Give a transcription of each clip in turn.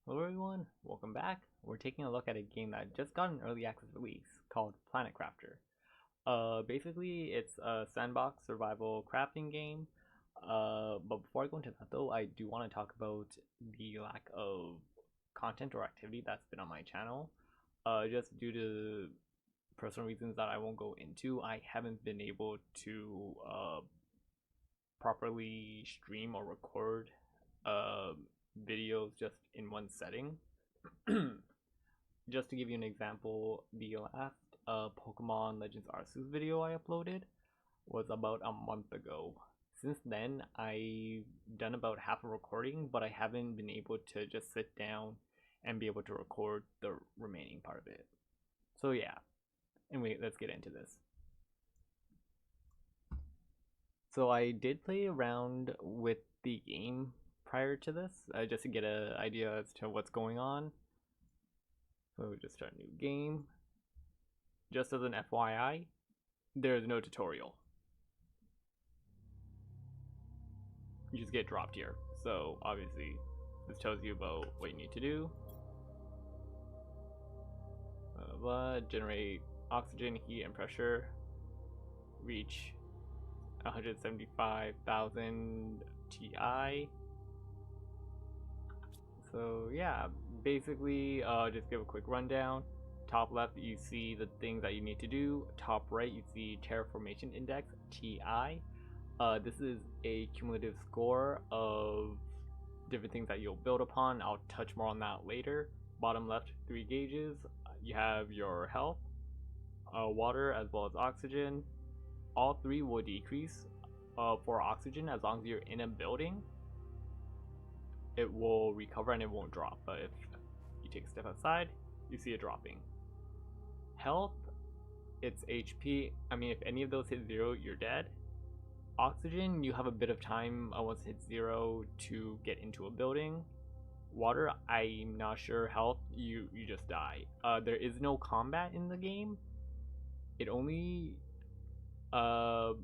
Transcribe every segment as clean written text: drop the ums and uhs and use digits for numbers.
Hello everyone, welcome back. We're taking a look at a game that just got an early access release called Planet Crafter. Basically it's a sandbox survival crafting game. But before I go into that though, I do want to talk about the lack of content or activity that's been on my channel. Just due to personal reasons that I won't go into, I haven't been able to properly stream or record uh, videos just in one setting. Just to give you an example, the last Pokemon Legends Arceus video I uploaded was about a month ago. Since then, I've done about half a recording, but I haven't been able to just sit down and be able to record the remaining part of it. So yeah, anyway, let's get into this. So I did play around with the game prior to this, just to get an idea as to what's going on. So just start a new game. Just as an FYI, there's no tutorial. You just get dropped here. So obviously, this tells you about what you need to do. Generate oxygen, heat, and pressure. Reach 175,000 Ti. So yeah, basically just give a quick rundown. Top left you see the things that you need to do. Top right you see Terraformation Index, TI. This is a cumulative score of different things that you'll build upon. I'll touch more on that later. Bottom left, 3 gauges. You have your health, water, as well as oxygen. All 3 will decrease for oxygen as long as you're in a building. It will recover and it won't drop, but if you take a step outside, you see it dropping. Health, it's HP. I mean, if any of those hit 0, you're dead. Oxygen, you have a bit of time once it hits 0 to get into a building. Water, I'm not sure. Health, you just die. There is no combat in the game. It only the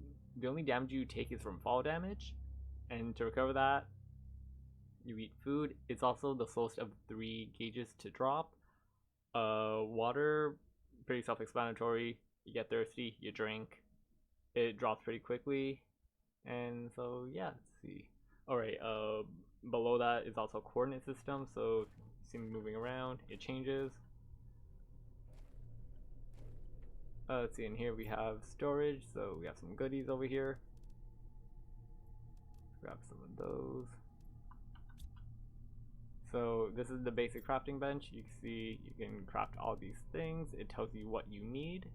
only damage you take is from fall damage, and to recover that, you eat food. It's also the slowest of 3 gauges to drop. Water, pretty self-explanatory. You get thirsty, you drink. It drops pretty quickly. And so yeah, let's see. Alright, below that is also a coordinate system, so you see me moving around, it changes. Let's see, in here we have storage, so we have some goodies over here. Grab some of those. So this is the basic crafting bench. You can see you can craft all these things. It tells you what you need.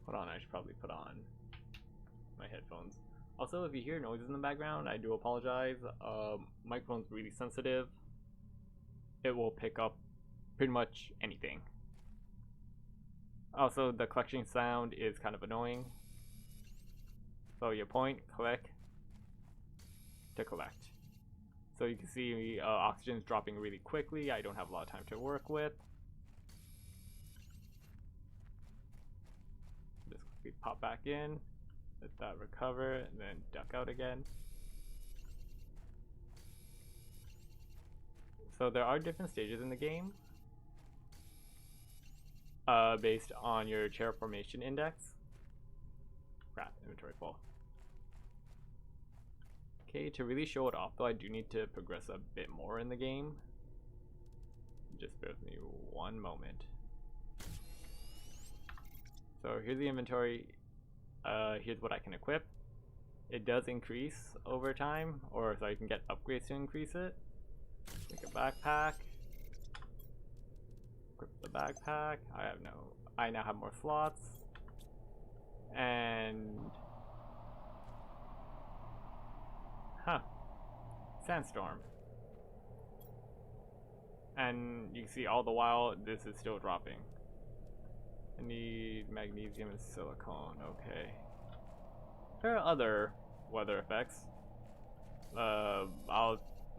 Hold on, I should probably put on my headphones. Also, if you hear noises in the background, I do apologize. Microphone's really sensitive. It will pick up pretty much anything. Also, the collection sound is kind of annoying. So you point, click to collect. So you can see oxygen is dropping really quickly. I don't have a lot of time to work with. Just quickly pop back in, let that recover, and then duck out again. So there are different stages in the game based on your Terraformation Index. Crap, inventory full. Okay, to really show it off though, I do need to progress a bit more in the game. Just bear with me one moment. So here's the inventory. Here's what I can equip. It does increase over time, or so you can get upgrades to increase it. Make a backpack. Equip the backpack. I now have more slots. And sandstorm. And you can see all the while this is still dropping. I need magnesium and silicone. Okay. There are other weather effects. I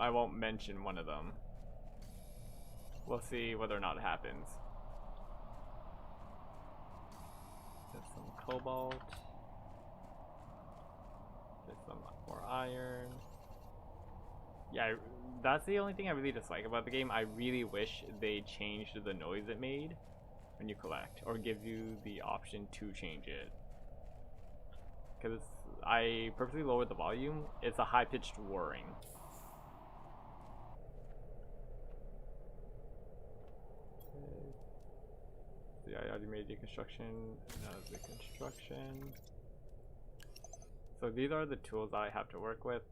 won't mention one of them. We'll see whether or not it happens. There's some cobalt. There's some more iron. Yeah, that's the only thing I really dislike about the game. I really wish they changed the noise it made when you collect, or give you the option to change it. Because I purposely lowered the volume. It's a high-pitched whirring. Yeah, I already made deconstruction. Now the construction. So these are the tools I have to work with.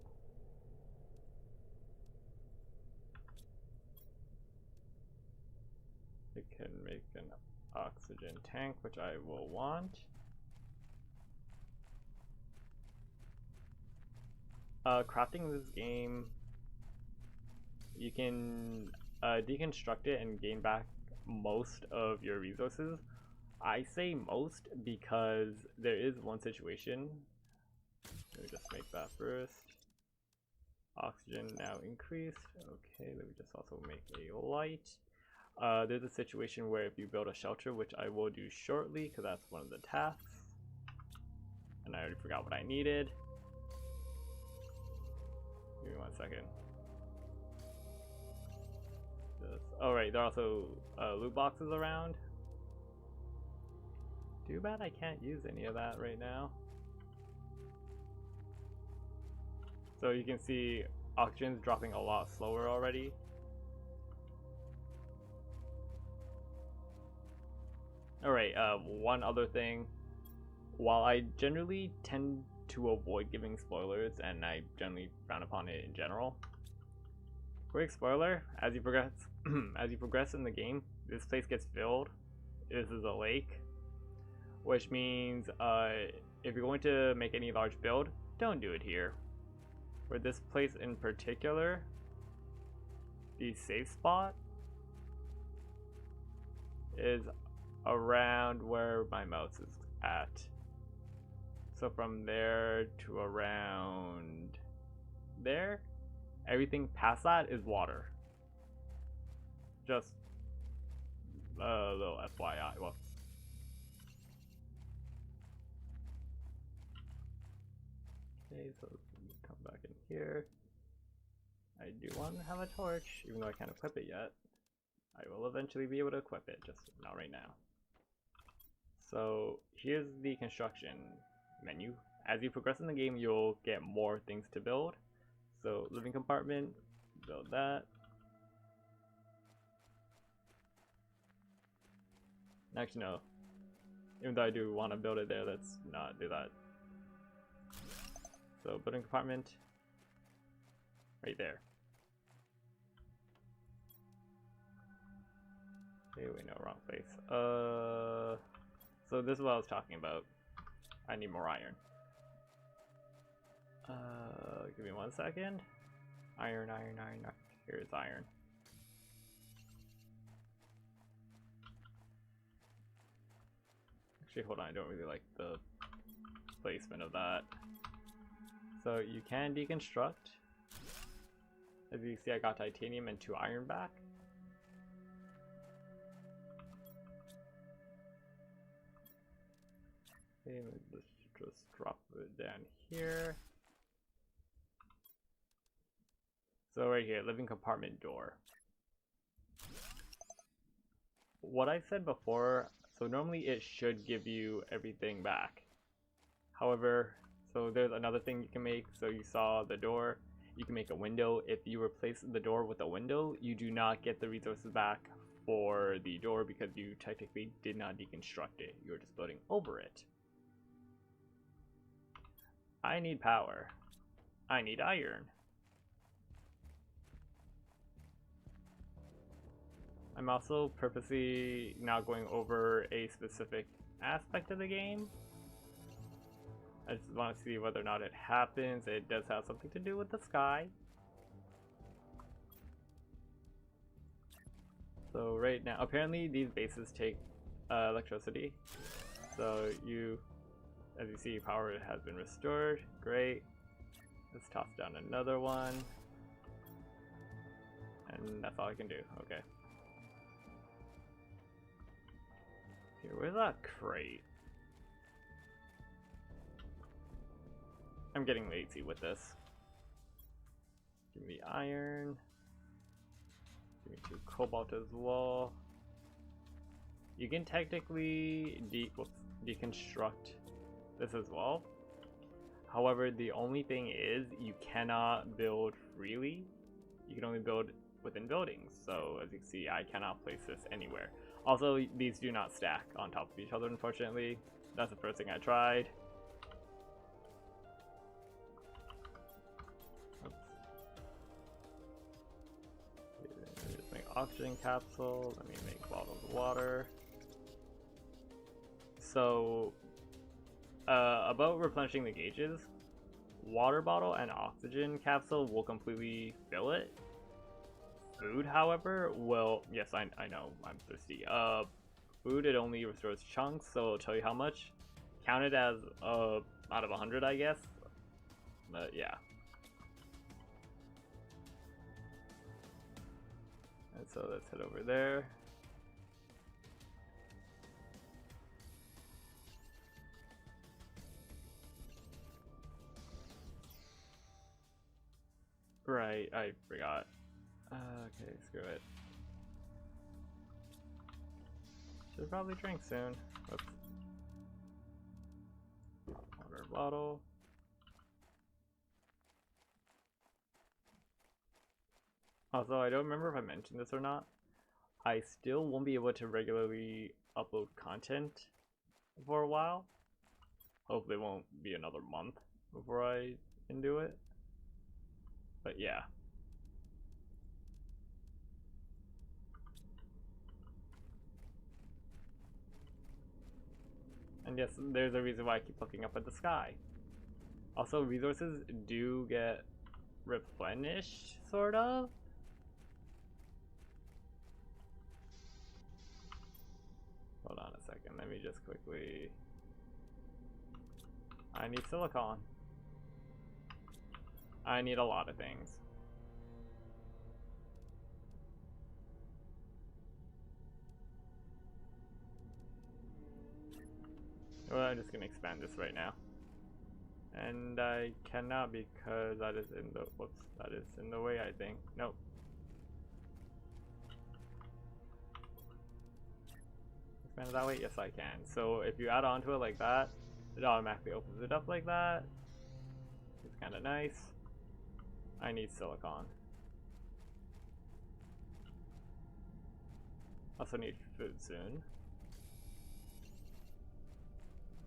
It can make an oxygen tank, which I will want. Crafting this game, you can deconstruct it and gain back most of your resources. I say most because there is one situation. Let me just make that first. Oxygen now increased. Okay, let me just also make a light. There's a situation where if you build a shelter, which I will do shortly because that's one of the tasks. And I already forgot what I needed. Give me 1 second. Oh right, there are also loot boxes around. Too bad I can't use any of that right now. So you can see oxygen's dropping a lot slower already. Alright, one other thing. While I generally tend to avoid giving spoilers, and I generally frown upon it in general, quick spoiler, as you progress as you progress in the game, this place gets filled. This is a lake, which means if you're going to make any large build, don't do it here. For this place in particular, the safe spot is around where my mouse is at. So from there to around there, everything past that is water. Just a little FYI. Well, okay, so come back in here. I do want to have a torch, even though I can't equip it yet. I will eventually be able to equip it, just not right now. So here's the construction menu. As you progress in the game, you'll get more things to build. So living compartment, build that. Actually no, even though I do want to build it there, let's not do that. So building compartment, right there. Okay, wait, no, wrong place. So this is what I was talking about. I need more iron. Give me 1 second. Iron. Here's iron. Actually, hold on, I don't really like the placement of that. So you can deconstruct. As you see, I got titanium and 2 iron back. Okay, let's just drop it down here. So right here, living compartment door. What I said before, so normally it should give you everything back. However, so there's another thing you can make. So you saw the door, you can make a window. If you replace the door with a window, you do not get the resources back for the door because you technically did not deconstruct it. You're just building over it. I need power. I need iron. I'm also purposely not going over a specific aspect of the game. I just want to see whether or not it happens. It does have something to do with the sky. So right now, apparently these bases take electricity. So as you see, power has been restored. Great. Let's toss down another one. And that's all I can do. Okay. Here, where's that crate? I'm getting lazy with this. Give me the iron. Give me 2 cobalt as well. You can technically deconstruct this as well. However, the only thing is you cannot build freely. You can only build within buildings. So as you can see, I cannot place this anywhere. Also, these do not stack on top of each other, unfortunately. That's the first thing I tried. Oops. Let me just make oxygen capsule. Let me make bottled water. So, about replenishing the gauges, water bottle and oxygen capsule will completely fill it. Food, however, will, yes, I know, I'm thirsty. Food, it only restores chunks, so it'll tell you how much. Count it as out of 100, I guess. But yeah. And so let's head over there. Right, I forgot. Okay, screw it. Should probably drink soon. Oops. Water bottle. Also, I don't remember if I mentioned this or not. I still won't be able to regularly upload content for a while. Hopefully it won't be another month before I can do it. But yeah. And yes, there's a reason why I keep looking up at the sky. Also, resources do get replenished, sort of. Hold on a second, let me just quickly... I need silicon. I need a lot of things. Well, I'm just gonna expand this right now. And I cannot because that is in the, whoops, that is in the way, I think. Nope. Expand it that way? Yes, I can. So if you add on to it like that, it automatically opens it up like that. It's kind of nice. I need silicon. Also need food soon.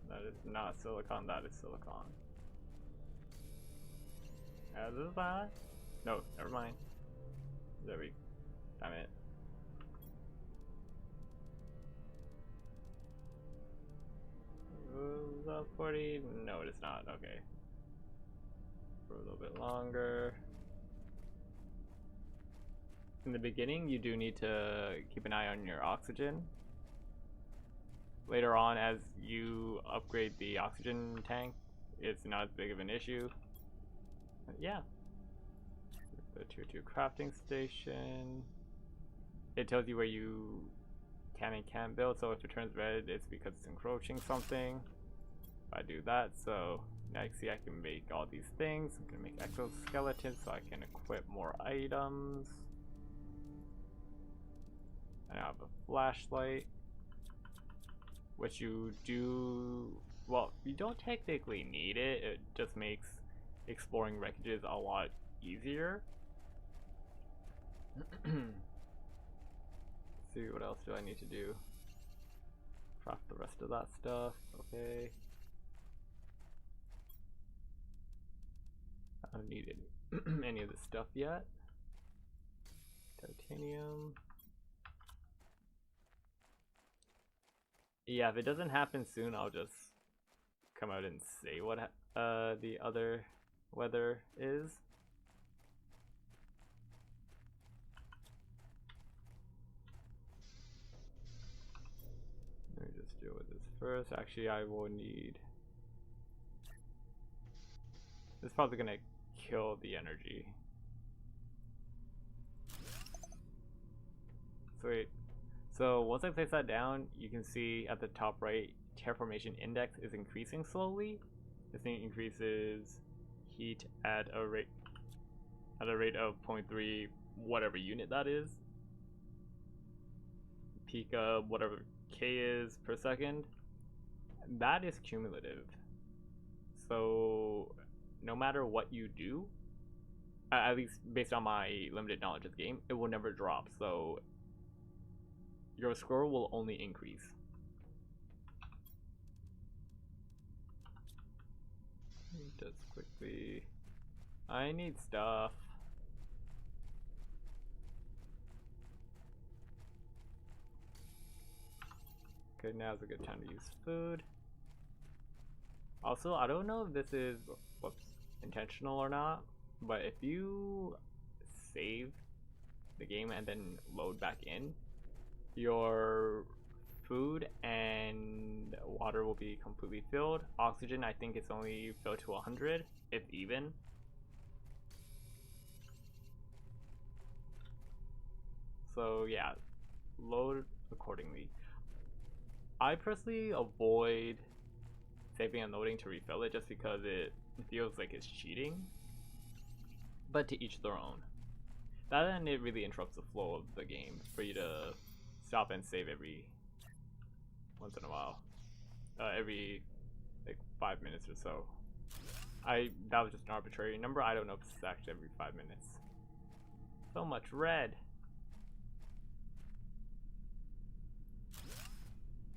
That is not silicon, that is silicon. As is that? No, never mind. There we go. Damn it. Was that 40? No, it is not. Okay. For a little bit longer. In the beginning, you do need to keep an eye on your oxygen. Later on, as you upgrade the oxygen tank, it's not as big of an issue. But yeah. The tier 2 crafting station. It tells you where you can and can't build, so if it turns red, it's because it's encroaching something. If I do that, so now you can see I can make all these things. I'm gonna make exoskeletons so I can equip more items. And I have a flashlight, which you do, well, you don't technically need it, it just makes exploring wreckages a lot easier. Let's see, what else do I need to do? Craft the rest of that stuff, okay. I don't need any of this stuff yet. Titanium. Yeah, if it doesn't happen soon, I'll just come out and say what the other weather is. Let me just deal with this first. Actually, I will need... This is probably gonna kill the energy. Sweet. So once I place that down, you can see at the top right, Terraformation Index is increasing slowly. This thing increases heat at a rate at a rate of 0.3 whatever unit that is. Peak of whatever K is per second. That is cumulative. So no matter what you do, at least based on my limited knowledge of the game, it will never drop. So your score will only increase. Just quickly, I need stuff. Okay, now's a good time to use food. Also, I don't know if this is intentional or not, but if you save the game and then load back in, your food and water will be completely filled. Oxygen, I think it's only filled to 100, if even. So yeah, load accordingly. I personally avoid saving and loading to refill it just because it feels like it's cheating. But to each their own. That and it really interrupts the flow of the game for you to stop and save every once in a while. Every like 5 minutes or so. That was just an arbitrary number. I don't know if it's actually every 5 minutes. So much red.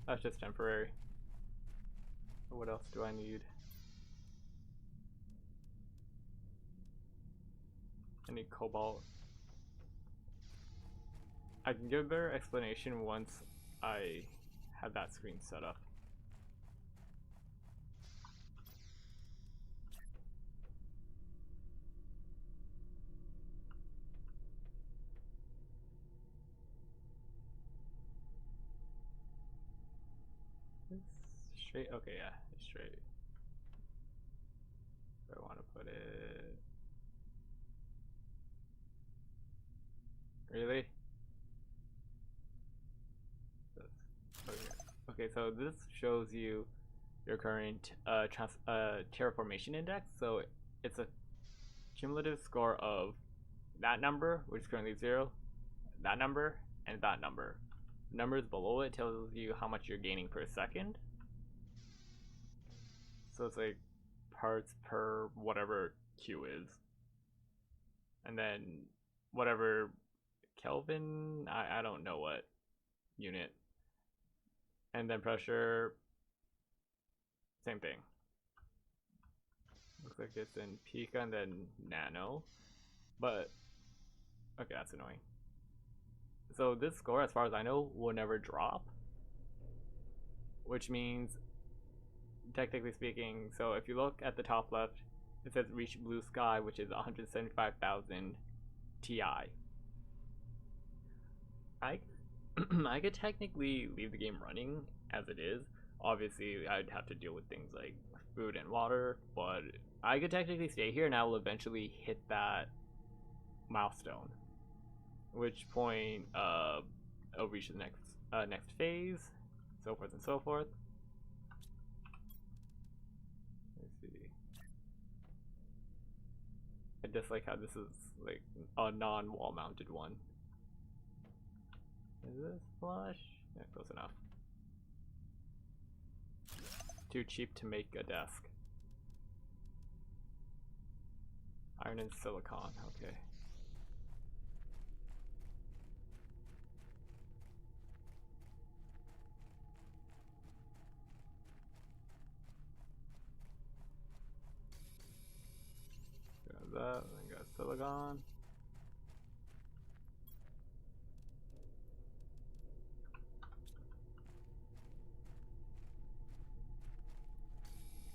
That's just temporary. What else do I need? I need cobalt. I can give a better explanation once I have that screen set up. Straight? Okay, yeah, it's straight. Where I want to put it. Really? Okay, so this shows you your current terraformation index. So it's a cumulative score of that number, which is currently 0, that number, and that number. Numbers below it tells you how much you're gaining per second. So it's like parts per whatever Q is. And then whatever Kelvin, I don't know what unit. And then pressure, same thing. Looks like it's in pica and then nano. But, okay, that's annoying. So this score, as far as I know, will never drop. Which means, technically speaking, so if you look at the top left, it says reach blue sky, which is 175,000 Ti. I could technically leave the game running as it is. Obviously, I'd have to deal with things like food and water, but I could technically stay here and I will eventually hit that milestone. At which point, I'll reach the next phase, so forth and so forth. Let's see. I just like how this is like a non-wall mounted one. Is this flush? Yeah, close enough. Too cheap to make a desk. Iron and silicon, okay. Got that, then got silicon.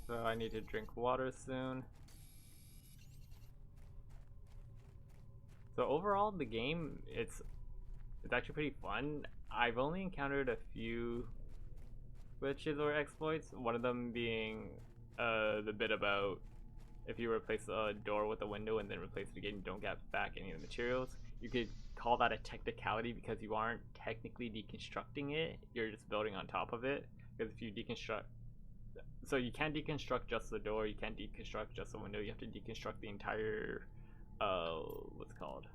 So I need to drink water soon. So overall, the game, it's actually pretty fun. I've only encountered a few glitches or exploits. One of them being the bit about if you replace a door with a window and then replace it again, you don't get back any of the materials. You could call that a technicality because you aren't technically deconstructing it. You're just building on top of it. Because if you deconstruct, so you can't deconstruct just the door. You can't deconstruct just the window. You have to deconstruct the entire called?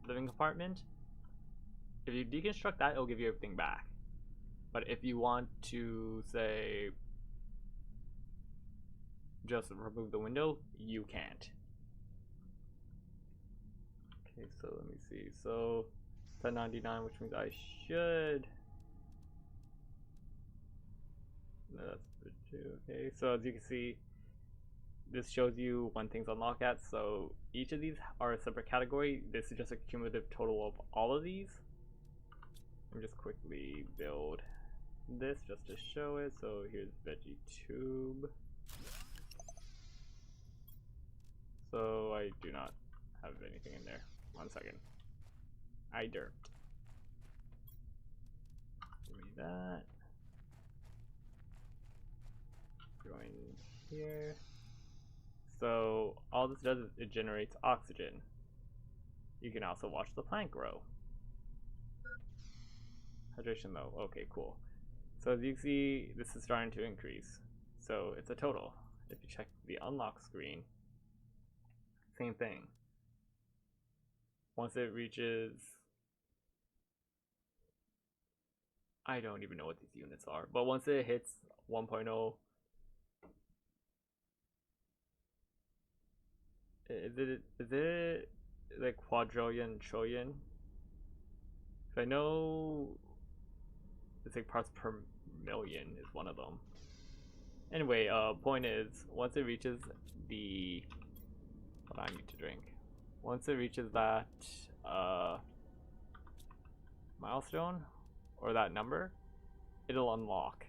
Living compartment. If you deconstruct that, it'll give you everything back. But if you want to, say, just remove the window, you can't. Okay, so let me see. So 1099, which means I should. No, that's the two. Okay, so as you can see, this shows you when things unlock at. So each of these are a separate category. This is just a cumulative total of all of these. Let me just quickly build this just to show it. So here's veggie tube. So I do not have anything in there. 1 second. I derped. Give me that. Join here. So all this does is it generates oxygen. You can also watch the plant grow. Hydration low. Okay, cool. So as you can see, this is starting to increase. So it's a total. If you check the unlock screen, same thing. Once it reaches, I don't even know what these units are, but once it hits 1.0, is it like quadrillion, trillion? I know it's like parts per million is one of them. Anyway, point is, once it reaches the, what I need to drink. Once it reaches that milestone or that number, it'll unlock.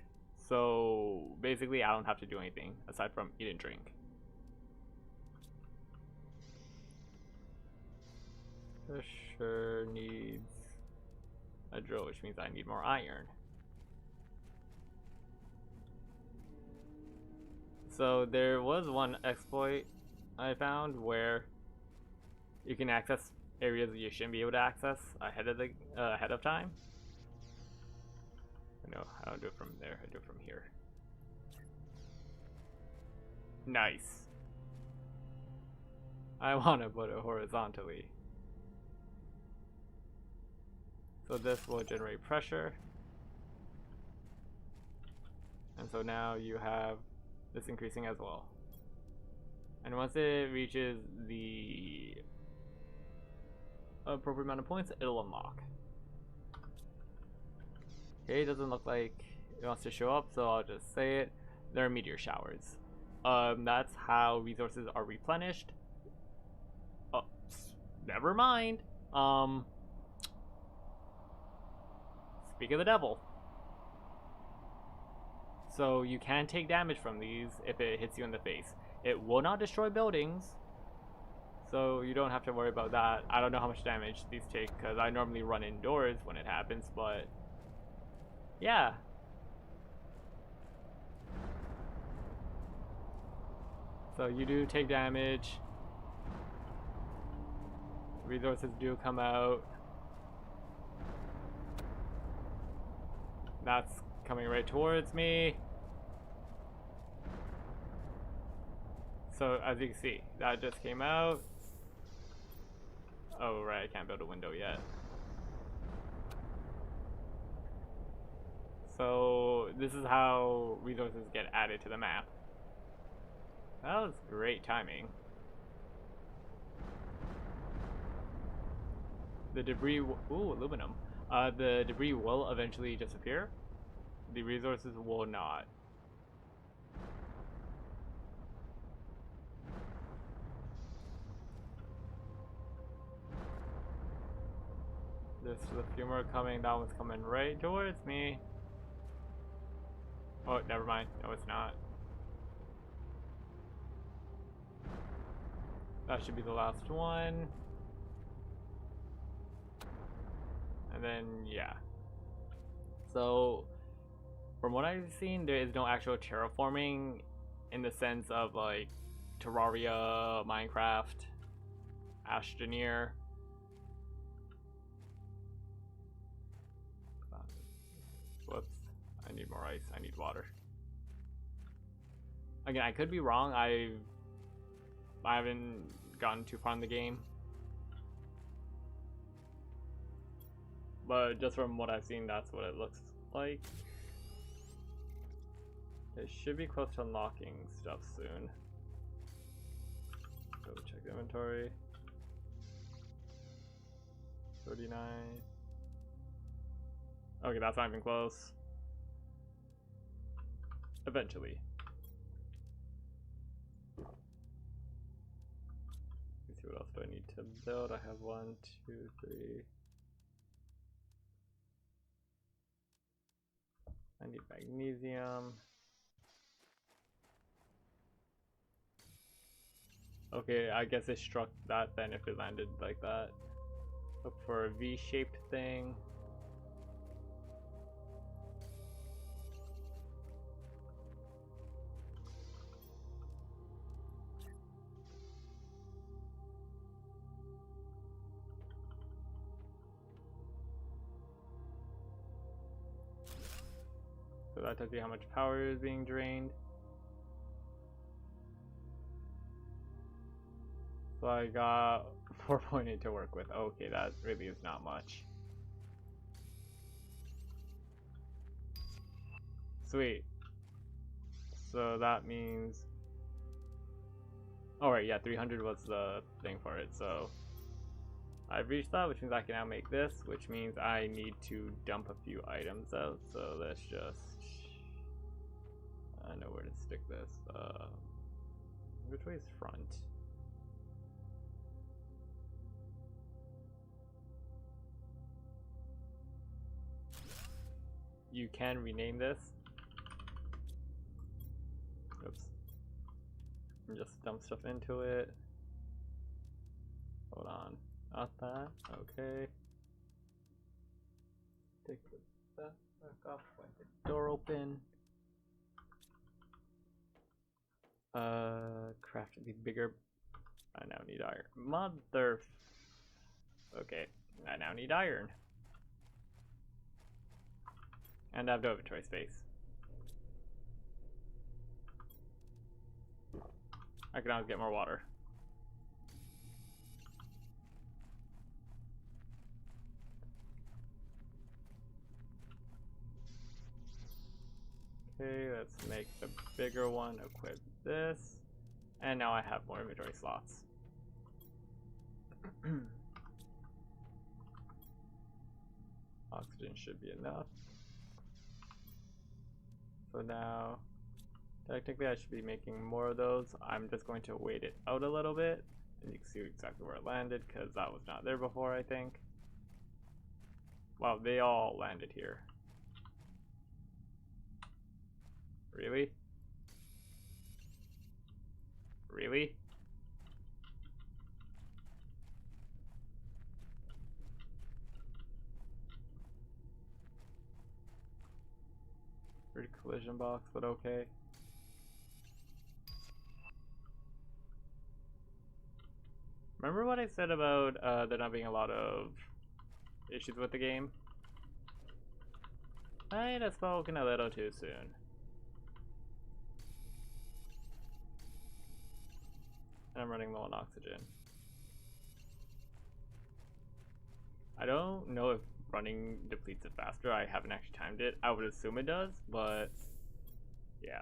So basically, I don't have to do anything aside from eat and drink. This sure needs a drill, which means I need more iron. So there was one exploit I found where you can access areas that you shouldn't be able to access ahead of time. No, I don't do it from there. I do it from here. Nice. I want to put it horizontally. So this will generate pressure. And so now you have this increasing as well. And once it reaches the appropriate amount of points, it'll unlock. Okay, it doesn't look like it wants to show up, so I'll just say it. There are meteor showers. That's how resources are replenished. Oh, never mind. Speak of the devil. So you can take damage from these if it hits you in the face. It will not destroy buildings, so you don't have to worry about that. I don't know how much damage these take because I normally run indoors when it happens, but yeah. So you do take damage. Resources do come out. That's coming right towards me. So as you can see, that just came out. Oh right, I can't build a window yet. So this is how resources get added to the map. That was great timing. The debris, ooh, aluminum. The debris will eventually disappear. The resources will not. There's a few more coming. That one's coming right towards me. Oh, never mind. No, it's not. That should be the last one. And then, yeah. So, from what I've seen, there is no actual terraforming in the sense of like Terraria, Minecraft, Astroneer. Whoops. I need more ice. I need water. Again, I could be wrong. I haven't gotten too far in the game. but just from what I've seen, that's what it looks like. It should be close to unlocking stuff soon. Go check the inventory. 39. Okay, that's not even close. Eventually. Let's see, what else do I need to build? I have 1, 2, 3. I need magnesium. Okay, I guess it struck that then if it landed like that. Look for a V-shaped thing. So that tells you how much power is being drained. So I got 4.8 to work with. Okay, that really is not much. Sweet. So that means... Alright, yeah, 300 was the thing for it, so... I've reached that, which means I can now make this, which means I need to dump a few items out, so let's just... I know where to stick this. Which way is front? You can rename this. Oops. And just dump stuff into it. Hold on. Not that. Okay. Take that back off. Wipe the door open. Craft the bigger. I now need iron. Mother. Okay. I now need iron. And I have no inventory space. I can always get more water. Okay, let's make the bigger one, equip this, and now I have more inventory slots. Oxygen should be enough. So now, technically I should be making more of those. I'm just going to wait it out a little bit, and you can see exactly where it landed, because that was not there before, I think. Wow, they all landed here. Really? Really? Weird collision box, but okay. Remember what I said about there not being a lot of issues with the game? I might have spoken a little too soon. And I'm running low on oxygen. I don't know if running depletes it faster. I haven't actually timed it. I would assume it does, but yeah.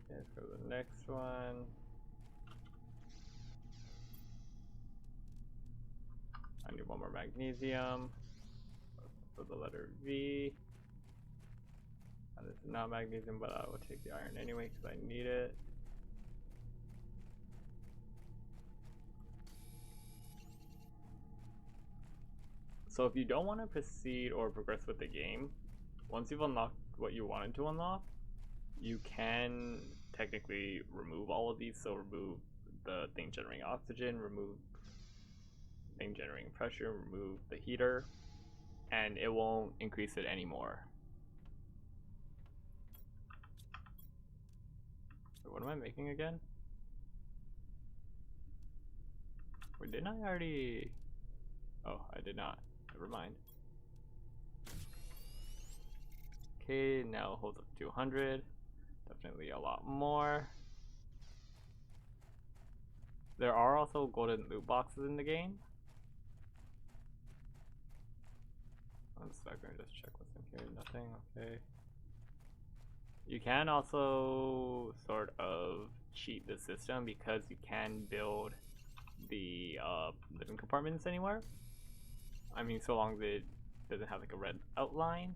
Okay, let's go to the next one. I need one more magnesium. For the letter V. And this is not magnesium, but I will take the iron anyway because I need it. So if you don't want to proceed or progress with the game, once you've unlocked what you wanted to unlock, you can technically remove all of these. So remove the thing generating oxygen, remove thing generating pressure, remove the heater, and it won't increase it anymore. So what am I making again? Wait, didn't I already... Oh, I did not. Never mind. Okay, now it holds up to 200. Definitely a lot more. There are also golden loot boxes in the game. 1 second, just check what's in here. Nothing, okay. You can also sort of cheat the system because you can build the living compartments anywhere. I mean, so long as it doesn't have like a red outline.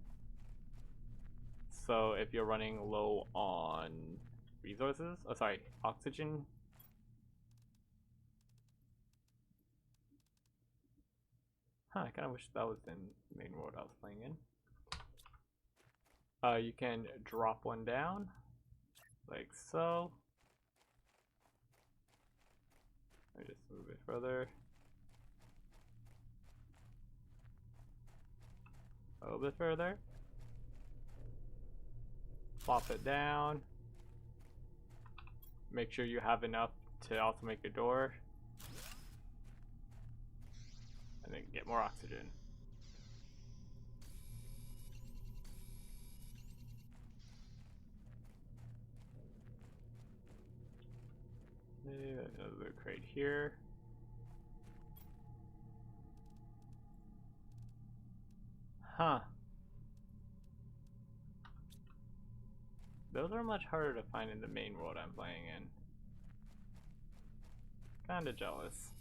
So if you're running low on resources, oh sorry, oxygen. Huh, I kind of wish that was in the main world I was playing in. You can drop one down, like so. Let me just move it further. A little bit further. Plop it down. Make sure you have enough to also make a door. And then get more oxygen. Another crate here. Huh. Those are much harder to find in the main world I'm playing in. Kinda jealous.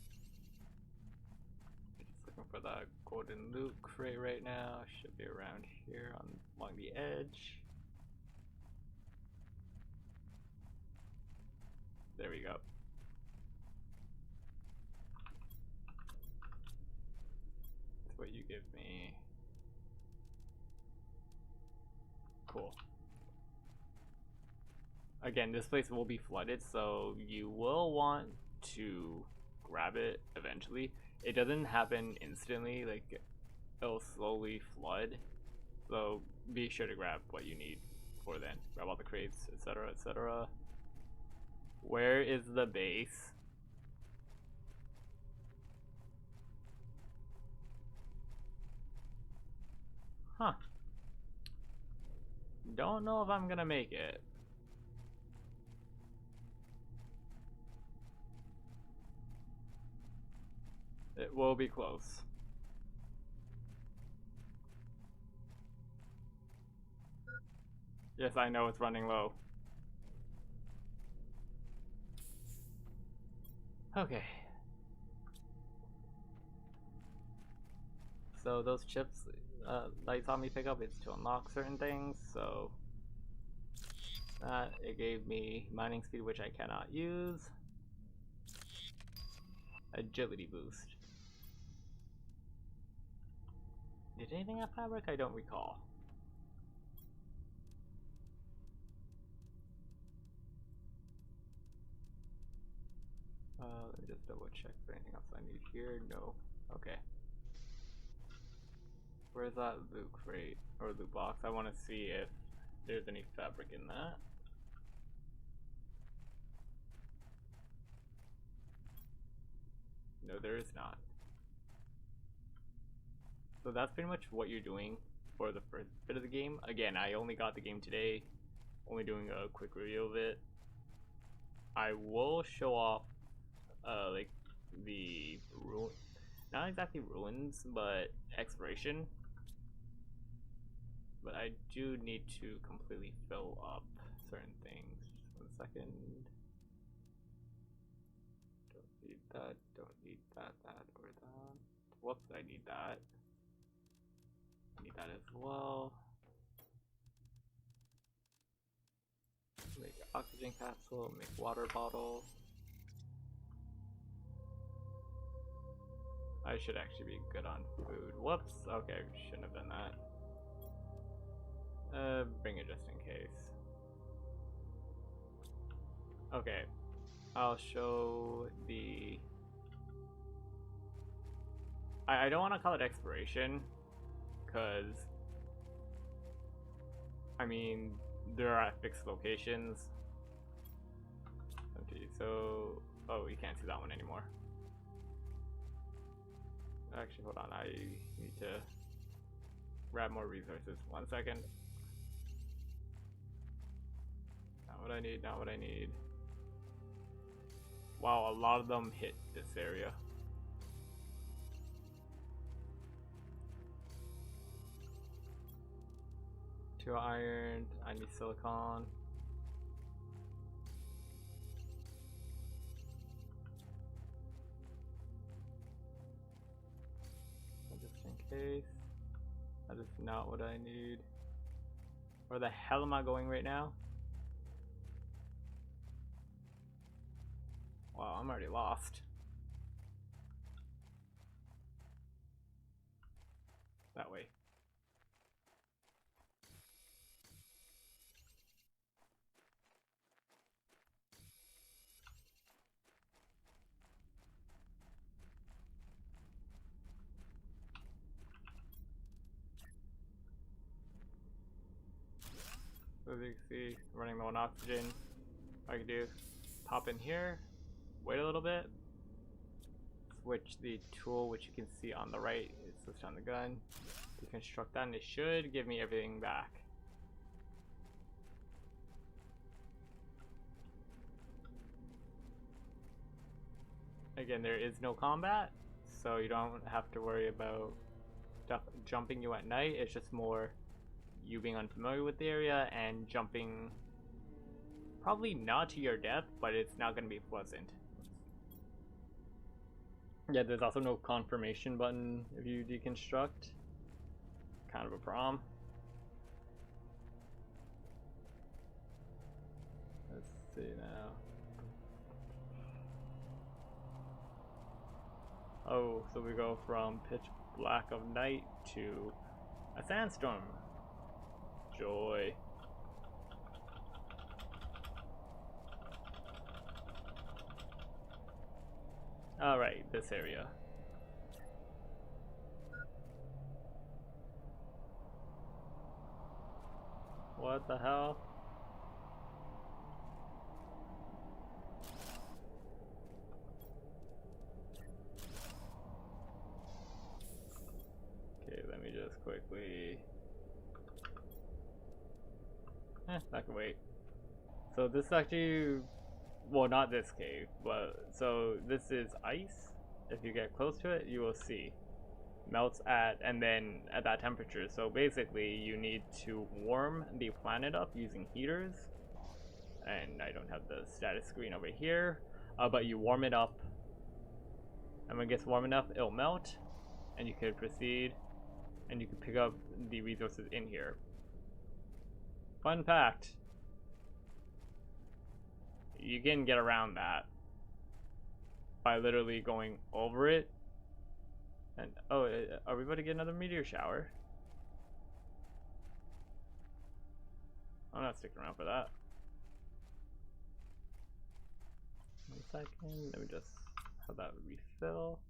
Just looking for that golden loot crate right now. Should be around here along the edge. There we go. That's what you give me. Cool. Again, this place will be flooded, so you will want to grab it eventually. It doesn't happen instantly, like it'll slowly flood. So be sure to grab what you need for then. Grab all the crates, etc., etc. Where is the base? Huh. Don't know if I'm gonna make it. It will be close. Yes, I know it's running low. Okay. So those chips that you saw me pick up, it's to unlock certain things, so it gave me mining speed, which I cannot use. Agility boost. Did anything have fabric? I don't recall. Let me just double check for anything else I need here. No. Okay. Where's that loot crate or loot box? I want to see if there's any fabric in that. No, there is not. So that's pretty much what you're doing for the first bit of the game. Again, I only got the game today, only doing a quick review of it. I will show off like the not exactly ruins, but exploration. But I do need to completely fill up certain things. Just 1 second. Don't need that, don't need that, or that. Whoops, I need that. I need that as well. Make an oxygen capsule, make water bottle. I should actually be good on food. Whoops, okay, shouldn't have done that. Bring it just in case. Okay, I'll show the... I don't want to call it exploration, because I mean there are fixed locations. Okay, so oh, you can't see that one anymore. Actually, hold on, I need to grab more resources. 1 second. Not what I need, not what I need. Wow, a lot of them hit this area. 2 iron. I need silicon. Just in case. That is not what I need. Where the hell am I going right now? Wow, I'm already lost. That way. So as you can see, running low on oxygen. What I can do, pop in here, wait a little bit, switch the tool, which you can see on the right, is switch on the gun, deconstruct that, and it should give me everything back. Again, there is no combat, so you don't have to worry about stuff jumping you at night. It's just more you being unfamiliar with the area and jumping, probably not to your death, but it's not going to be pleasant. Yeah, there's also no confirmation button if you deconstruct. Kind of a problem. Let's see now. Oh, so we go from pitch black of night to a sandstorm. Joy. Alright, this area. What the hell? Okay, let me just quickly... that can wait. So this is actually... Well, not this cave, but... So this is ice. If you get close to it, you will see. Melts at, and then at that temperature. So basically, you need to warm the planet up using heaters. And I don't have the status screen over here. But you warm it up. And when it gets warm enough, it'll melt. And you can proceed. And you can pick up the resources in here. Fun fact. You can get around that by literally going over it. And oh, are we about to get another meteor shower? I'm not sticking around for that. 1 second, let me just have that refill.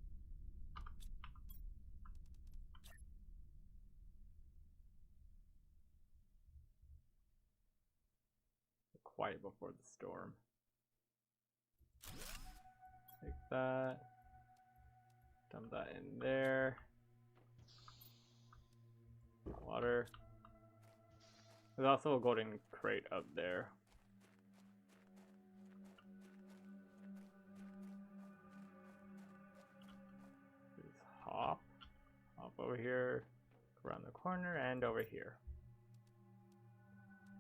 Quiet before the storm. Take that. Dump that in there. Water. There's also a golden crate up there. Just hop over here, around the corner, and over here.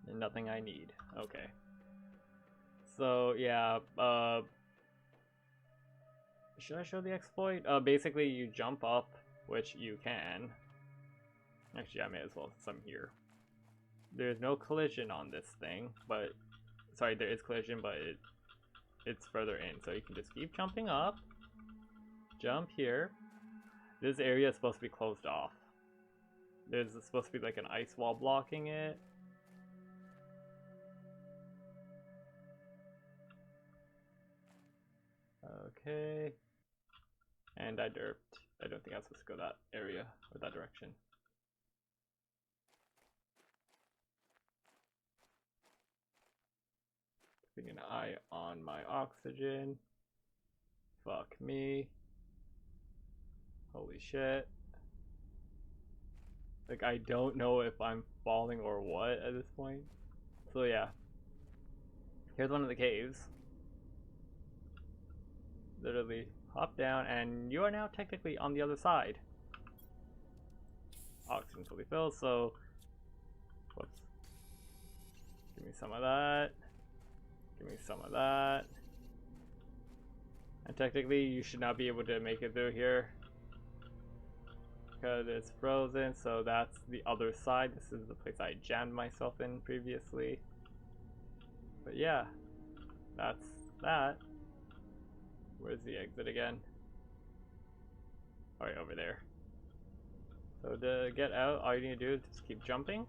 And nothing I need. Okay. So yeah, should I show the exploit? Basically you jump up, which you can. Actually, I may as well, since I'm here. There's no collision on this thing, but sorry, there is collision, but it's further in, so you can just keep jumping up. Jump here. This area is supposed to be closed off. There's supposed to be like an ice wall blocking it. Okay. And I derped. I don't think I was supposed to go that area or that direction. Keeping an eye on my oxygen. Fuck me. Holy shit. Like, I don't know if I'm falling or what at this point. So yeah. Here's one of the caves. Literally hop down and you are now technically on the other side. Oxygen fully filled, so whoops. Give me some of that. Give me some of that. And technically you should not be able to make it through here because it's frozen, so that's the other side. This is the place I jammed myself in previously. But yeah, that's that. Where's the exit again? Alright, over there. So to get out, all you need to do is just keep jumping.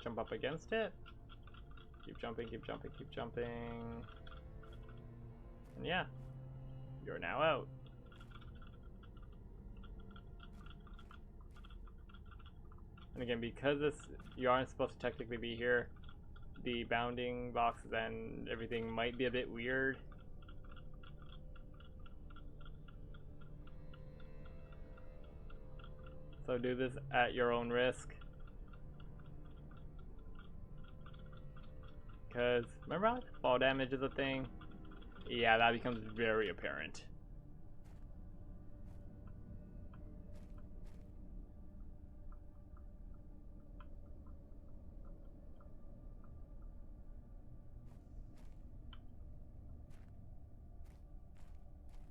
Jump up against it. Keep jumping, keep jumping, keep jumping. And yeah, you're now out. And again, because you aren't supposed to technically be here, the bounding boxes and everything might be a bit weird. So do this at your own risk. Because remember how fall damage is a thing? Yeah, that becomes very apparent.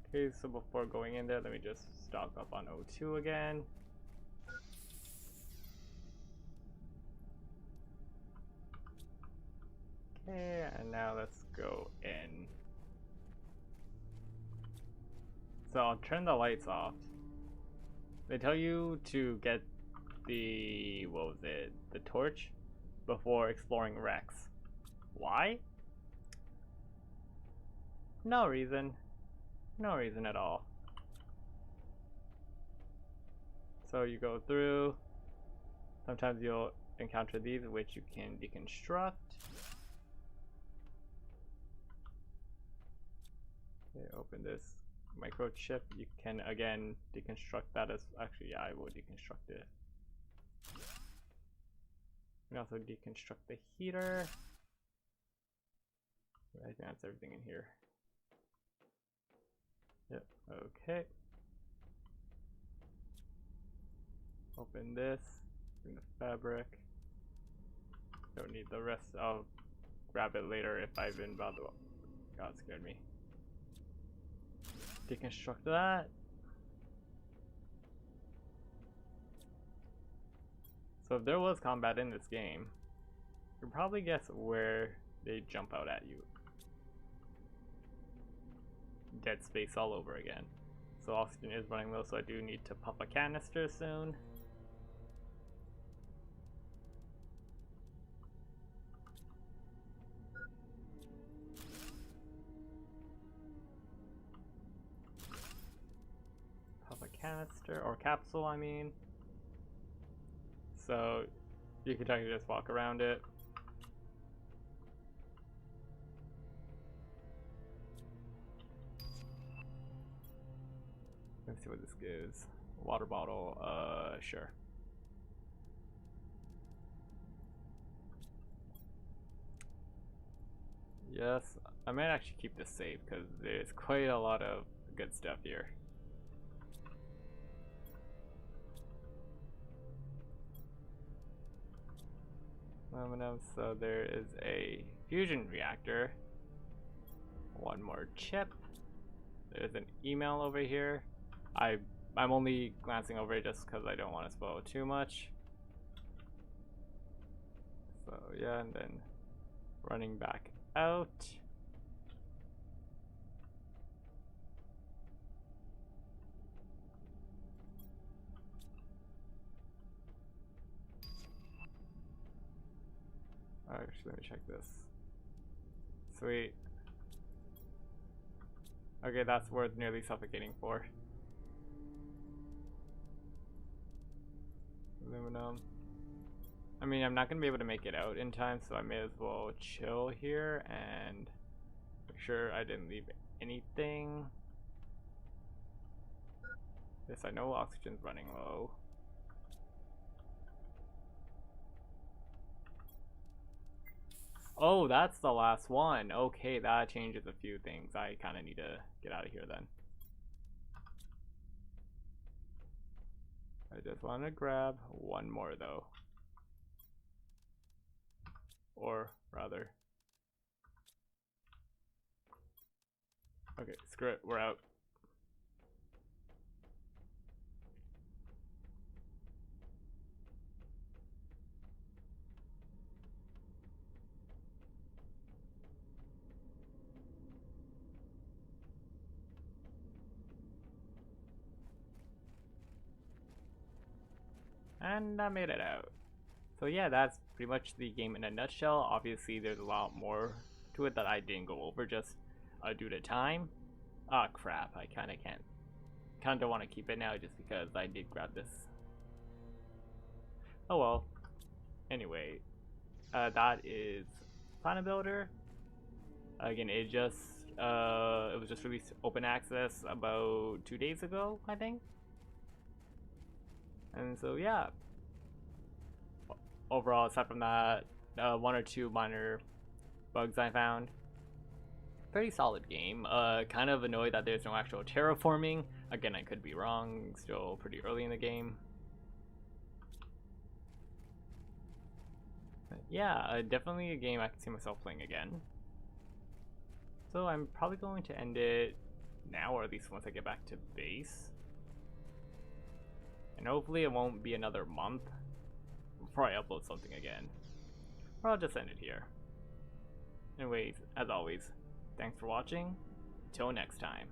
Okay, so before going in there, let me just stock up on O2 again. Okay, and now let's go in. So I'll turn the lights off. They tell you to get the, what was it, the torch before exploring Rex. Why? No reason. No reason at all. So you go through. Sometimes you'll encounter these which you can deconstruct. Okay, open this microchip. You can again deconstruct that as, actually yeah, I will deconstruct it. You can also deconstruct the heater. I think that's everything in here. Yep, okay. Open this, bring the fabric. Don't need the rest, I'll grab it later if I've been about to. God, it scared me. Deconstruct that. So if there was combat in this game, you can probably guess where they jump out at you. Dead space all over again. So oxygen is running low, so I do need to pop a canister soon. Pop a canister, or capsule I mean. So you can technically just walk around it. Let's see what this gives. Water bottle, sure. Yes, I might actually keep this safe because there's quite a lot of good stuff here. Aluminum, so there is a fusion reactor. One more chip. There's an email over here. I'm only glancing over it just because I don't want to spoil too much. So yeah, and then running back out. Actually, let me check this. Sweet. Okay, that's worth nearly suffocating for. Aluminum. I mean, I'm not going to be able to make it out in time, so I may as well chill here and make sure I didn't leave anything. Yes, I know oxygen's running low. Oh, that's the last one. Okay, that changes a few things. I kind of need to get out of here then. I just want to grab one more though. Or rather. Okay, screw it, we're out. And I made it out. So yeah, that's pretty much the game in a nutshell. Obviously, there's a lot more to it that I didn't go over just due to time. Ah, crap, I kinda can't. Kinda want to keep it now just because I did grab this. Oh well. Anyway, that is Planet Builder. Again, it was just released open access about 2 days ago, I think. And so yeah, overall, aside from that, one or two minor bugs I found. Pretty solid game. Kind of annoyed that there's no actual terraforming. Again, I could be wrong. Still pretty early in the game. But yeah, definitely a game I can see myself playing again. So I'm probably going to end it now, or at least once I get back to base. And hopefully it won't be another month before I upload something again. Or I'll just end it here. Anyways, as always, thanks for watching. Until next time.